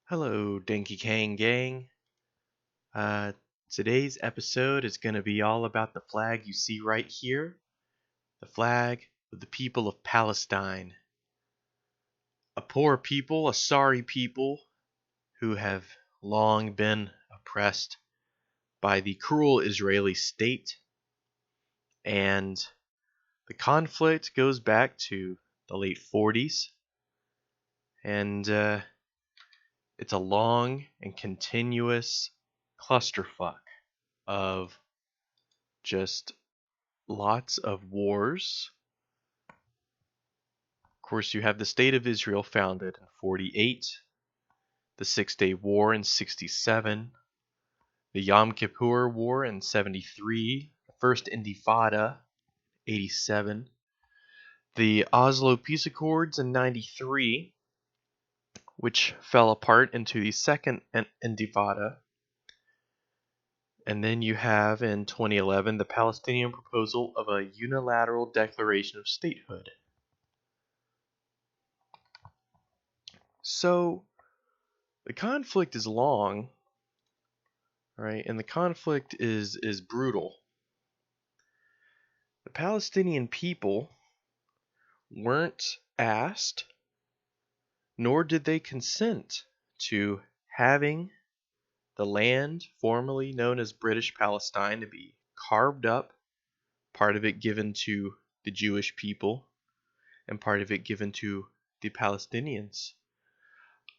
Hello, Dinky Kang Gang. Uh, Today's episode is going to be all about the flag you see right here, the flag of the people of Palestine. A poor people, a sorry people who have long been oppressed by the cruel Israeli state. And the conflict goes back to the late 40s. And it's a long and continuous clusterfuck of just lots of wars. Of course, you have the State of Israel founded in 48, the Six-Day War in 67, the Yom Kippur War in 73, the First Intifada 87, the Oslo Peace Accords in 93, which fell apart into the Second Intifada. And then you have in 2011 the Palestinian proposal of a unilateral declaration of statehood. So the conflict is long, right? And the conflict is brutal. The Palestinian people weren't asked, nor did they consent to having the land formerly known as British Palestine to be carved up, part of it given to the Jewish people, and part of it given to the Palestinians.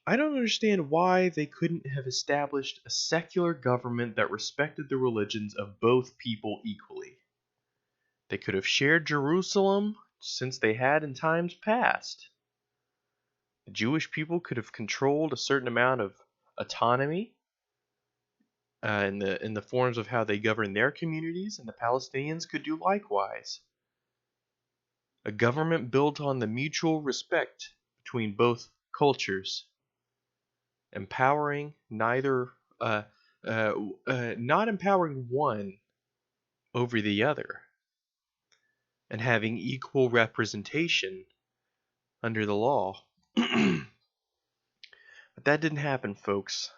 I don't understand why they couldn't have established a secular government that respected the religions of both people equally. They could have shared Jerusalem since they had in times past. The Jewish people could have controlled a certain amount of autonomy in the forms of how they govern their communities, and the Palestinians could do likewise. A government built on the mutual respect between both cultures, empowering neither, not empowering one over the other, and having equal representation under the law. But that didn't happen, folks.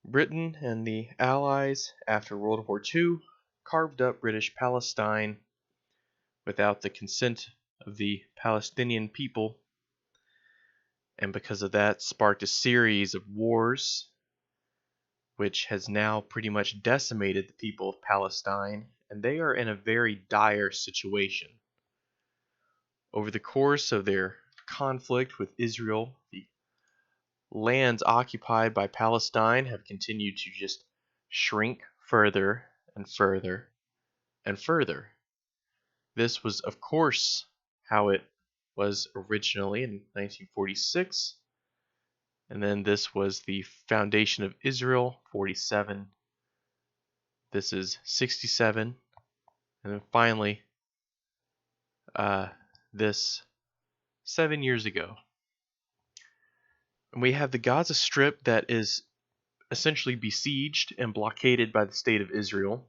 Britain and the Allies, after World War II, carved up British Palestine without the consent of the Palestinian people, and because of that sparked a series of wars which has now pretty much decimated the people of Palestine, and they are in a very dire situation. Over the course of their conflict with Israel, the lands occupied by Palestine have continued to just shrink further and further and further. This was, of course, how it was originally in 1946, and then this was the foundation of Israel, 47. This is 67, and then finally, this 7 years ago. And we have the Gaza Strip that is essentially besieged and blockaded by the State of Israel.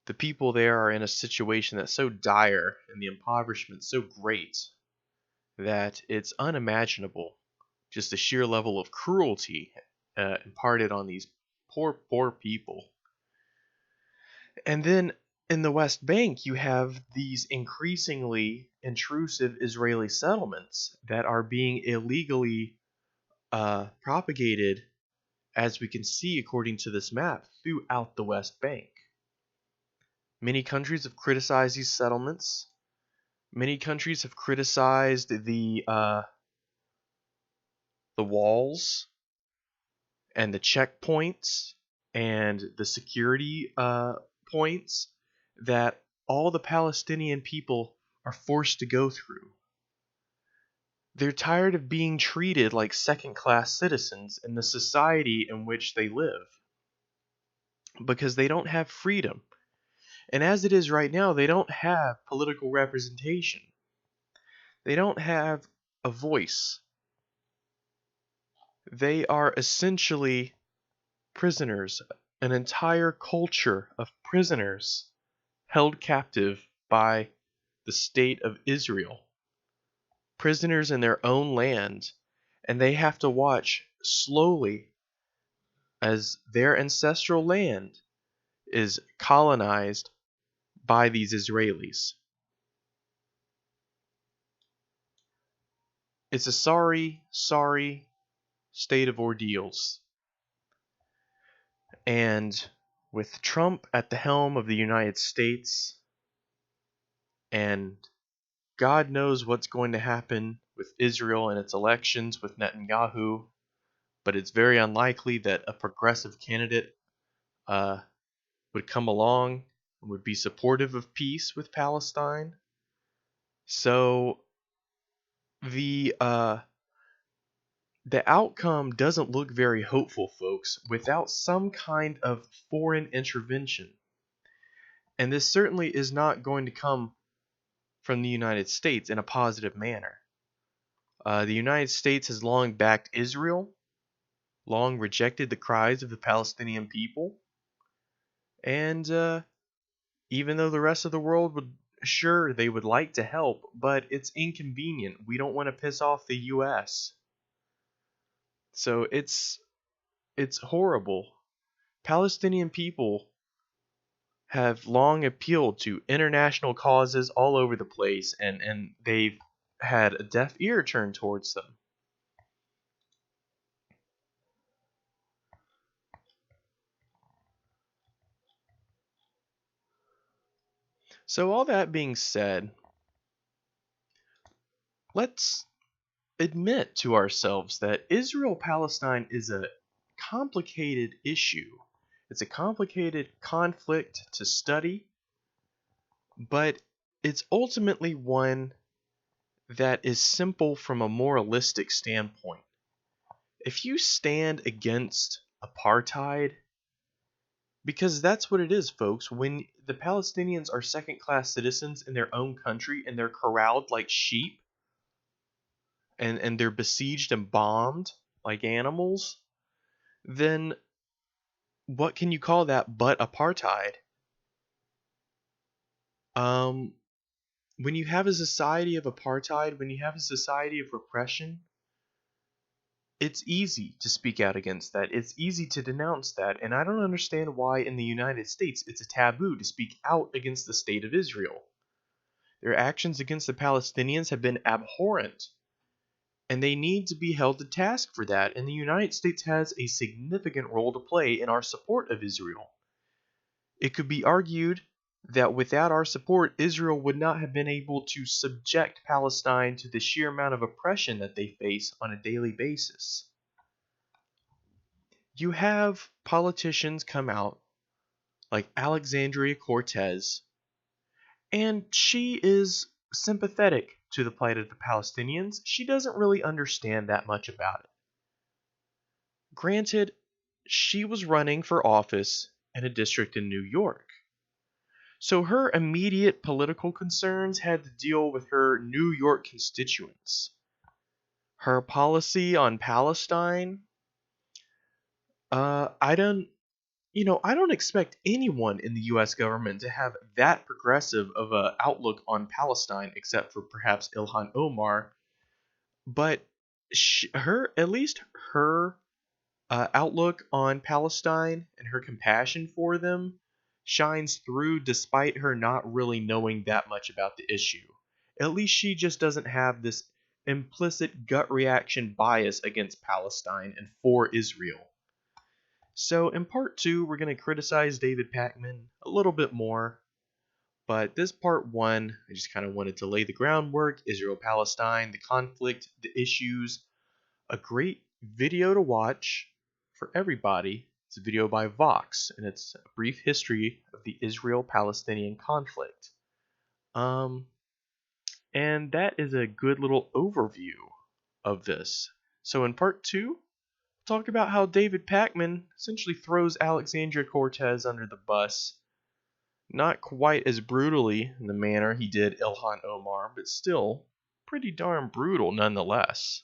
The people there are in a situation that's so dire and the impoverishment so great that it's unimaginable, just the sheer level of cruelty imparted on these poor people. And then in the West Bank, you have these increasingly intrusive Israeli settlements that are being illegally propagated, as we can see according to this map, throughout the West Bank. Many countries have criticized these settlements. Many countries have criticized the walls and the checkpoints and the security points that all the Palestinian people are forced to go through. They're tired of being treated like second-class citizens in the society in which they live because they don't have freedom. And as it is right now, they don't have political representation. They don't have a voice. They are essentially prisoners, an entire culture of prisoners held captive by the state of Israel. Prisoners in their own land, and they have to watch slowly as their ancestral land is colonized by these Israelis. It's a sorry, sorry state of ordeals. And with Trump at the helm of the United States, and God knows what's going to happen with Israel and its elections with Netanyahu, but it's very unlikely that a progressive candidate would come along and would be supportive of peace with Palestine. So the outcome doesn't look very hopeful, folks, without some kind of foreign intervention. And this certainly is not going to come from the United States in a positive manner. The United States has long backed Israel, long rejected the cries of the Palestinian people, and even though the rest of the world would, sure, they would like to help, but it's inconvenient. We don't want to piss off the US. So it's horrible. Palestinian people have long appealed to international causes all over the place, and they've had a deaf ear turned towards them. So all that being said, let's admit to ourselves that Israel-Palestine is a complicated issue. It's a complicated conflict to study, but it's ultimately one that is simple from a moralistic standpoint. If you stand against apartheid, because that's what it is, folks, when the Palestinians are second-class citizens in their own country and they're corralled like sheep, and they're besieged and bombed like animals, then what can you call that but apartheid? Um, when you have a society of apartheid, when you have a society of repression, it's easy to speak out against that. It's easy to denounce that. And I don't understand why in the United States it's a taboo to speak out against the state of Israel. Their actions against the Palestinians have been abhorrent, and they need to be held to task for that. And the United States has a significant role to play in our support of Israel. It could be argued that without our support, Israel would not have been able to subject Palestine to the sheer amount of oppression that they face on a daily basis. You have politicians come out like Alexandria Cortez, and she is sympathetic to the plight of the Palestinians. She doesn't really understand that much about it. Granted, she was running for office in a district in New York. So her immediate political concerns had to deal with her New York constituents. Her policy on Palestine, I don't expect anyone in the U.S. government to have that progressive of a outlook on Palestine, except for perhaps Ilhan Omar. But at least her outlook on Palestine and her compassion for them shines through despite her not really knowing that much about the issue. At least she just doesn't have this implicit gut reaction bias against Palestine and for Israel. So in part 2, we're going to criticize David Pakman a little bit more. But this part 1, I just kind of wanted to lay the groundwork, Israel-Palestine, the conflict, the issues, a great video to watch for everybody. It's a video by Vox, and it's a brief history of the Israel-Palestinian conflict. And that is a good little overview of this. So in part 2, talk about how David Pakman essentially throws Alexandria Cortez under the bus. Not quite as brutally in the manner he did Ilhan Omar, but still pretty darn brutal nonetheless.